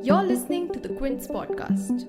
You're listening to the Quint's podcast.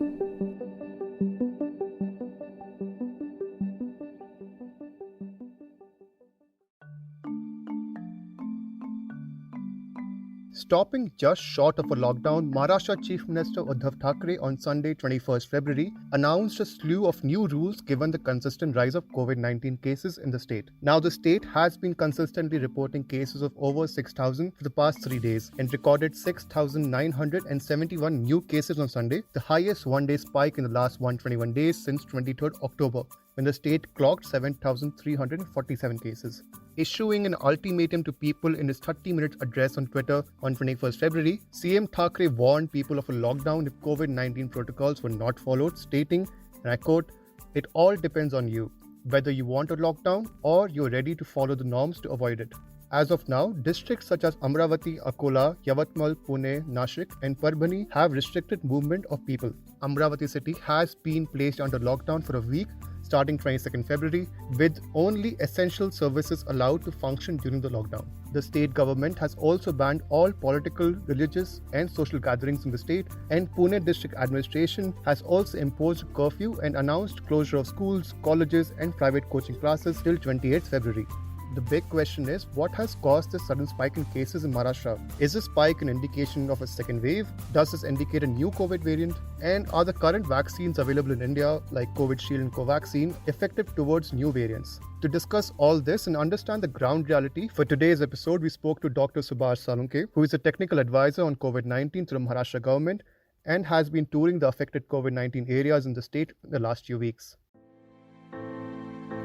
Stopping just short of a lockdown, Maharashtra Chief Minister Uddhav Thackeray on Sunday, 21st February, announced a slew of new rules given the consistent rise of COVID-19 cases in the state. Now, the state has been consistently reporting cases of over 6,000 for the past 3 days and recorded 6,971 new cases on Sunday, the highest one-day spike in the last 121 days since 23rd October, when the state clocked 7,347 cases. Issuing an ultimatum to people in his 30-minute address on Twitter on 21st February, CM Thackeray warned people of a lockdown if COVID-19 protocols were not followed, stating, and I quote, "It all depends on you, whether you want a lockdown or you're ready to follow the norms to avoid it." As of now, districts such as Amravati, Akola, Yavatmal, Pune, Nashik, and Parbhani have restricted movement of people. Amravati city has been placed under lockdown for a week starting 22nd February, with only essential services allowed to function during the lockdown. The state government has also banned all political, religious, and social gatherings in the state, and Pune district administration has also imposed a curfew and announced closure of schools, colleges, and private coaching classes till 28th February. The big question is, what has caused this sudden spike in cases in Maharashtra? Is this spike an indication of a second wave? Does this indicate a new COVID variant? And are the current vaccines available in India, like Covishield and Covaxin, effective towards new variants? To discuss all this and understand the ground reality, for today's episode, we spoke to Dr. Subhash Salunke, who is a technical advisor on COVID-19 to the Maharashtra government and has been touring the affected COVID-19 areas in the state in the last few weeks.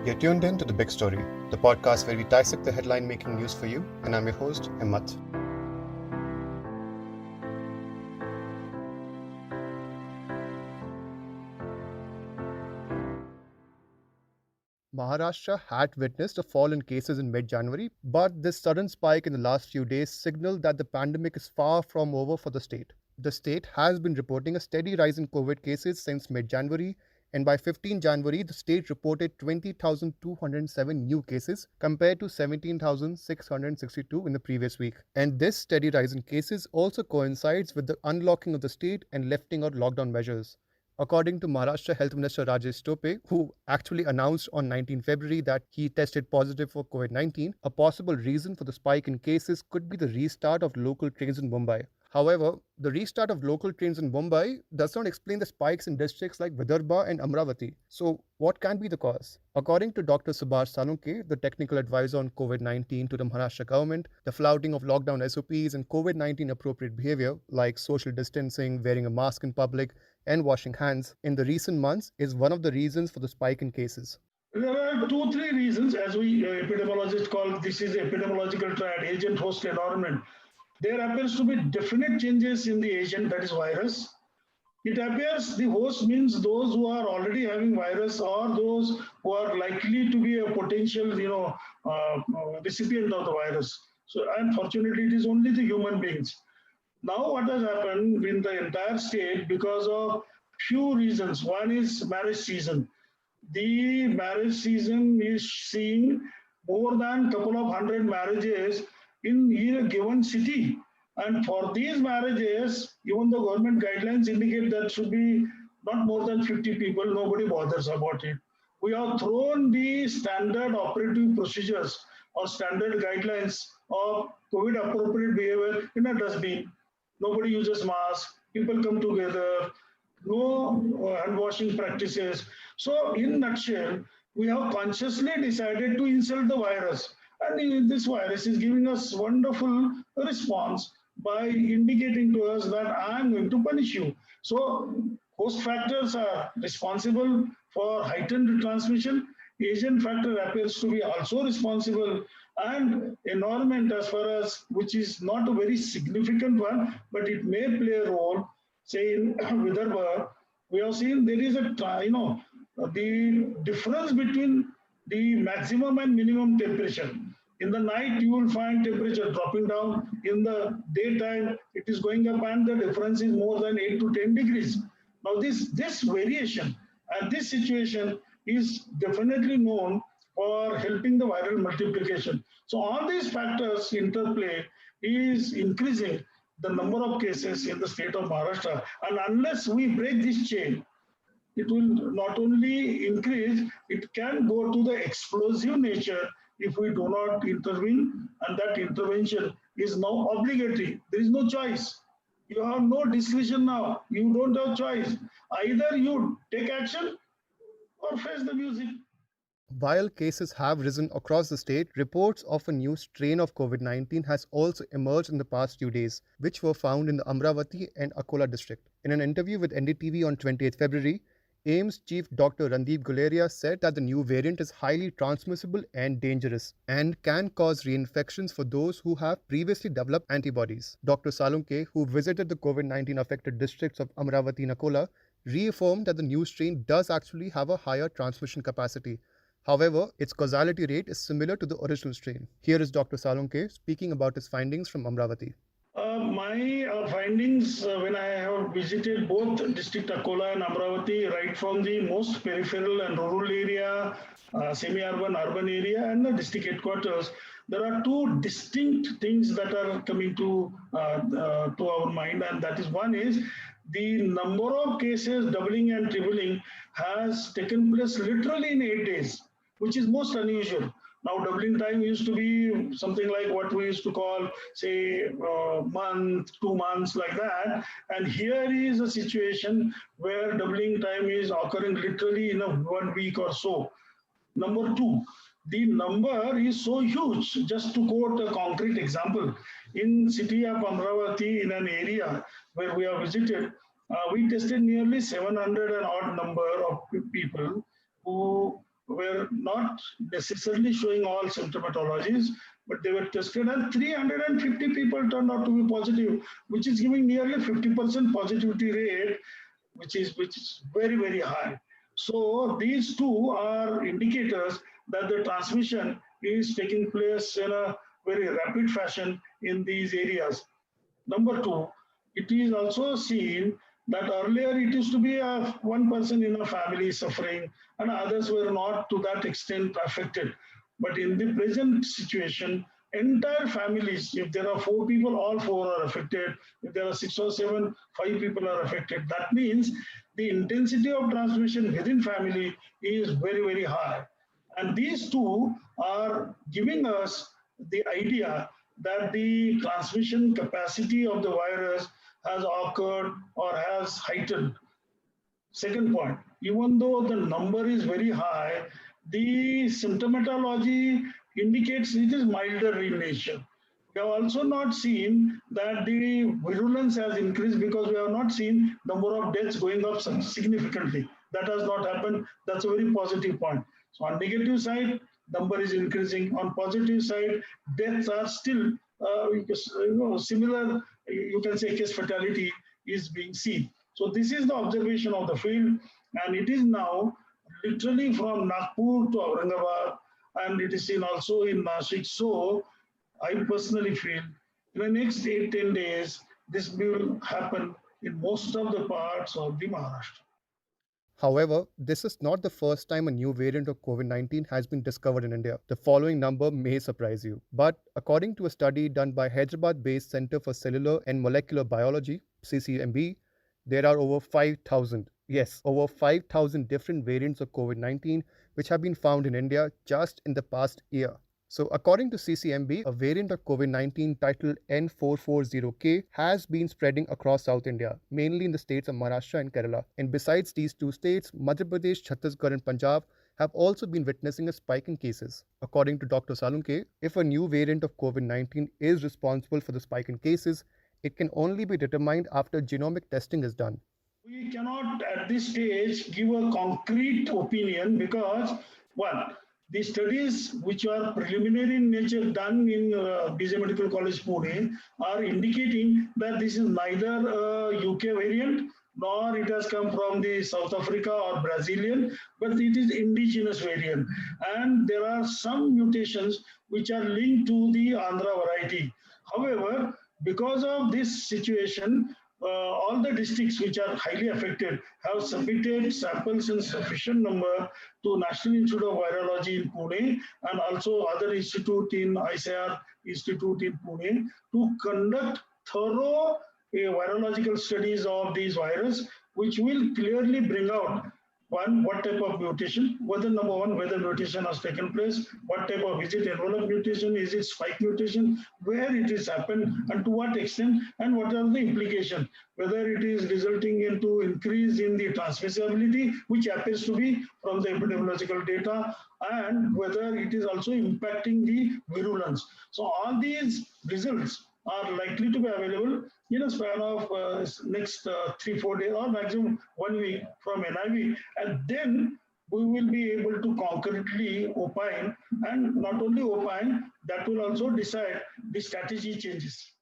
You're tuned in to The Big Story, the podcast where we dissect the headline-making news for you, and I'm your host, Himmat. Maharashtra had witnessed a fall in cases in mid-January, but this sudden spike in the last few days signaled that the pandemic is far from over for the state. The state has been reporting a steady rise in COVID cases since mid-January, and by 15 January, the state reported 20,207 new cases compared to 17,662 in the previous week. And this steady rise in cases also coincides with the unlocking of the state and lifting out lockdown measures. According to Maharashtra Health Minister Rajesh Tope, who actually announced on 19 February that he tested positive for COVID-19, a possible reason for the spike in cases could be the restart of local trains in Mumbai. However, the restart of local trains in Mumbai does not explain the spikes in districts like Vidarbha and Amravati. So, what can be the cause? According to Dr. Subhash Salunke, the technical advisor on COVID-19 to the Maharashtra government, the flouting of lockdown SOPs and COVID-19 appropriate behavior like social distancing, wearing a mask in public, and washing hands in the recent months is one of the reasons for the spike in cases. There are 2-3 reasons, as we epidemiologists call this is epidemiological triad, agent, host, environment. There appears to be definite changes in the agent, that is virus. It appears the host means those who are already having virus or those who are likely to be a potential, recipient of the virus. So unfortunately, it is only the human beings. Now what has happened in the entire state because of few reasons. One is marriage season. The marriage season is seeing more than a couple of hundred marriages in a given city. And for these marriages, even the government guidelines indicate that should be not more than 50 people, nobody bothers about it. We have thrown the standard operative procedures or standard guidelines of COVID appropriate behavior in a dustbin. Nobody uses masks, people come together, no hand washing practices. So in a nutshell, we have consciously decided to insult the virus. And this virus is giving us wonderful response by indicating to us that I am going to punish you. So host factors are responsible for heightened transmission. Agent factor appears to be also responsible, and environment as far as which is not a very significant one, but it may play a role. Say in Vidarbha, we have seen there is the difference between the maximum and minimum temperature. In the night, you will find temperature dropping down. In the daytime, it is going up, and the difference is more than 8 to 10 degrees. Now, this variation and this situation is definitely known for helping the viral multiplication. So all these factors interplay is increasing the number of cases in the state of Maharashtra. And unless we break this chain, it will not only increase, it can go to the explosive nature if we do not intervene. And that intervention is now obligatory. There is no choice. You have no discretion now. You don't have choice. Either you take action or face the music. While cases have risen across the state, reports of a new strain of COVID-19 has also emerged in the past few days, which were found in the Amravati and Akola district. In an interview with NDTV on 28th February, AIMS Chief Dr. Randeep Guleria said that the new variant is highly transmissible and dangerous and can cause reinfections for those who have previously developed antibodies. Dr. Salunke, who visited the COVID-19 affected districts of Amravati and Akola, reaffirmed that the new strain does actually have a higher transmission capacity. However, its causality rate is similar to the original strain. Here is Dr. Salunke speaking about his findings from Amravati. My findings when I have visited both district Akola and Amravati, right from the most peripheral and rural area, semi-urban, urban area, and the district headquarters, there are two distinct things that are coming to our mind, and that is one is the number of cases doubling and tripling has taken place literally in 8 days, which is most unusual. Now, doubling time used to be something like what we used to call, say, month, 2 months, like that. And here is a situation where doubling time is occurring literally in a 1 week or so. Number two, the number is so huge. Just to quote a concrete example, in city of Amravati, in an area where we have visited, we tested nearly 700 and odd number of people who were not necessarily showing all symptomatologies, but they were tested and 350 people turned out to be positive, which is giving nearly 50% positivity rate, which is very, very high. So these two are indicators that the transmission is taking place in a very rapid fashion in these areas. Number two, it is also seen that earlier it used to be one person in a family suffering and others were not to that extent affected. But in the present situation, entire families, if there are four people, all four are affected. If there are six or seven, five people are affected. That means the intensity of transmission within family is very, very high. And these two are giving us the idea that the transmission capacity of the virus has occurred or has heightened. Second point, even though the number is very high, the symptomatology indicates it is milder in nature. We have also not seen that the virulence has increased because we have not seen number of deaths going up significantly. That has not happened. That's a very positive point. So on negative side, number is increasing. On positive side, deaths are still similar. You can say case fatality is being seen. So this is the observation of the field, and it is now literally from Nagpur to Aurangabad, and it is seen also in Nashik. So I personally feel in the next 8-10 days, this will happen in most of the parts of the Maharashtra. However, this is not the first time a new variant of COVID-19 has been discovered in India. The following number may surprise you. But according to a study done by Hyderabad-based Center for Cellular and Molecular Biology, CCMB, there are over 5,000, yes, over 5,000 different variants of COVID-19 which have been found in India just in the past year. So according to CCMB, a variant of COVID-19 titled N440K has been spreading across South India, mainly in the states of Maharashtra and Kerala. And besides these two states, Madhya Pradesh, Chhattisgarh and Punjab have also been witnessing a spike in cases. According to Dr. Salunke, if a new variant of COVID-19 is responsible for the spike in cases, it can only be determined after genomic testing is done. We cannot at this stage give a concrete opinion because, one, the studies which are preliminary in nature done in BJ Medical College Pune are indicating that this is neither a UK variant nor it has come from the South Africa or Brazilian, but it is indigenous variant. And there are some mutations which are linked to the Andhra variety. However, because of this situation, all the districts which are highly affected have submitted samples in sufficient number to National Institute of Virology in Pune and also other institute in ICAR Institute in Pune to conduct thorough virological studies of these virus, which will clearly bring out one, what type of mutation, whether number one, whether mutation has taken place, what type of, is it envelope mutation, is it spike mutation, where it is happened, and to what extent, and what are the implications, whether it is resulting into increase in the transmissibility, which appears to be from the epidemiological data, and whether it is also impacting the virulence. So all these results are likely to be available in a span of next 3-4 days or maximum 1 week from NIV, and then we will be able to concretely opine, and not only opine, that will also decide the strategy changes.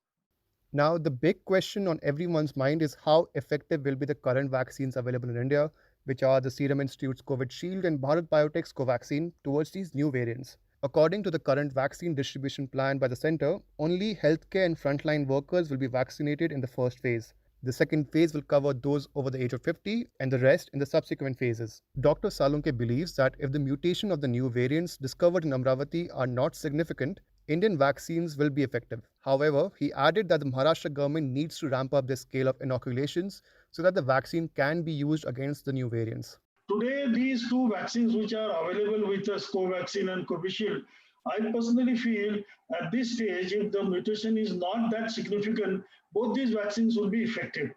Now, the big question on everyone's mind is how effective will be the current vaccines available in India, which are the Serum Institute's COVID Shield and Bharat Biotech's Covaxin, towards these new variants. According to the current vaccine distribution plan by the centre, only healthcare and frontline workers will be vaccinated in the first phase. The second phase will cover those over the age of 50 and the rest in the subsequent phases. Dr. Salunke believes that if the mutation of the new variants discovered in Amravati are not significant, Indian vaccines will be effective. However, he added that the Maharashtra government needs to ramp up the scale of inoculations so that the vaccine can be used against the new variants. Today, these two vaccines which are available with us, Covaxin and Covishield, I personally feel at this stage, if the mutation is not that significant, both these vaccines will be effective.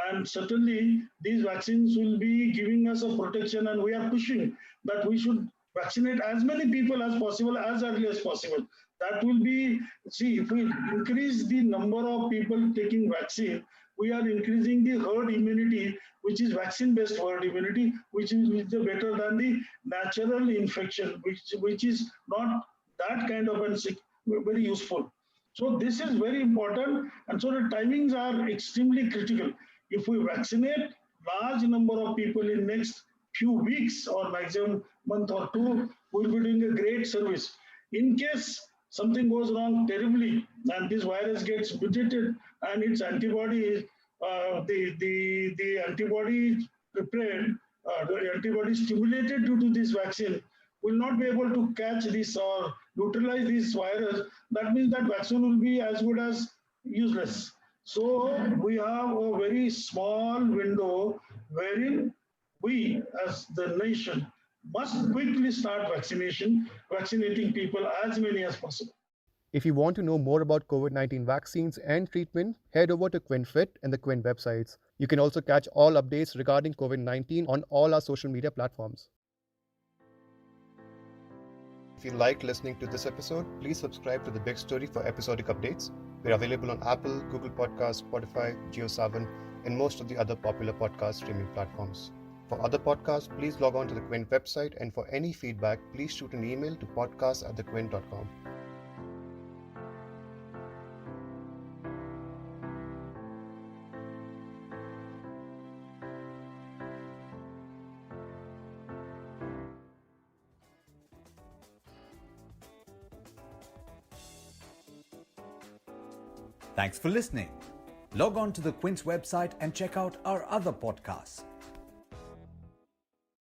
And certainly, these vaccines will be giving us a protection, and we are pushing that we should vaccinate as many people as possible, as early as possible. That will be, see, if we increase the number of people taking vaccine, we are increasing the herd immunity, which is vaccine-based herd immunity, which is better than the natural infection, which is not that kind of very useful. So this is very important, and so the timings are extremely critical. If we vaccinate large number of people in next few weeks or maximum month or two, we'll be doing a great service. In case something goes wrong terribly and this virus gets mutated and its antibody, the antibody prepared, the antibody stimulated due to this vaccine will not be able to catch this or neutralize this virus. That means that vaccine will be as good as useless. So we have a very small window wherein we as the nation must quickly start vaccinating people as many as possible. If you want to know more about COVID-19 vaccines and treatment, head over to Quint Fit and the Quint websites. You can also catch all updates regarding COVID-19 on all our social media platforms. If you liked listening to this episode, please subscribe to The Big Story for episodic updates. We're available on Apple, Google Podcasts, Spotify, JioSaavn, and most of the other popular podcast streaming platforms. For other podcasts, please log on to the Quint website, and for any feedback, please shoot an email to podcast@thequint.com. Thanks for listening. Log on to the Quint's website and check out our other podcasts.